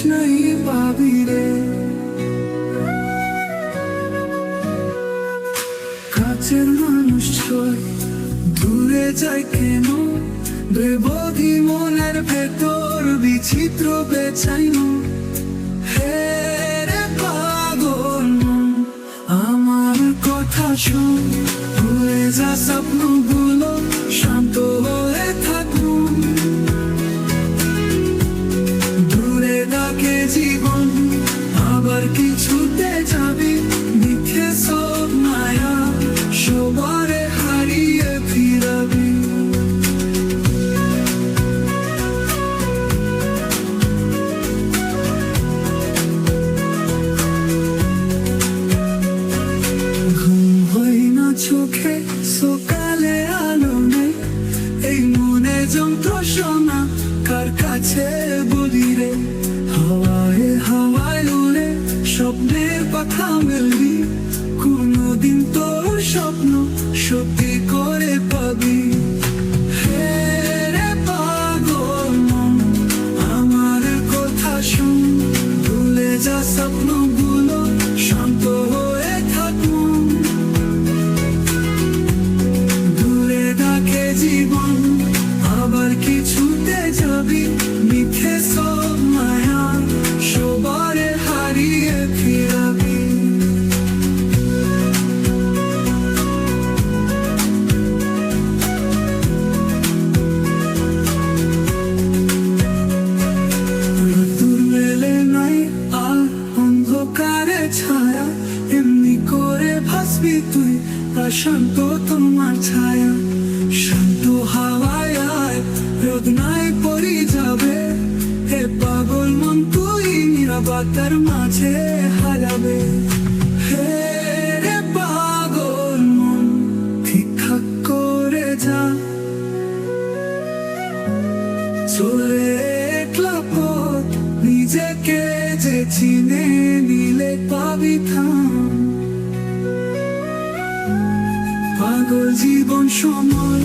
নাই পাবি রে। কাছের মানুষ ছয় দূরে যায় কেন, বেবধি মনের ভেতর বিচিত্র বেচাইন। হে রে পাগল মন, আমার কথা শোন, ভুলে যা স্বপ্নগুলো, শান্ত হয়ে থাকুন। দূরে ডাকে জীবন, আবার কিছুতে যাবি, মিথ্যে সব মায়া সবারে হারিয়ে ফিরাবি। চোখে সকালে আলো নেই, এই মনে যন্ত্রণা কার কাছে বলি রে। হাওয়ায় হাওয়ায় উড়ে স্বপ্নের কথা মেলবি, কোনদিন তোর স্বপ্ন সত্যি করে পাবি। হে রে পাগল মন, আমার কথা শুন, ভুলে যা স্বপ্নগুলো, শান্ত হয়ে থাকুন। জীবন আবার কিছুতে যাবি, মিথ্যে সব মায়া সবারে হারিয়ে ফিরাবি। দূর মেলে নাই আর অন্ধকারে ছায়া, এমনি করে ভাসবি তুই প্রশান্ত তোমার ছায়া। শান্ত হাওয়ায় আয়, রোদ নাই পরি যাবে, হে পাগল মন তুই নীরবতার মাঝে হারাবে। হে রে পাগল মন, ঠিকঠাক করে যা, চলে একলা পথ, নিজেকে যে চিনে নিলে পাবি থাম। পাগল জীবন সময়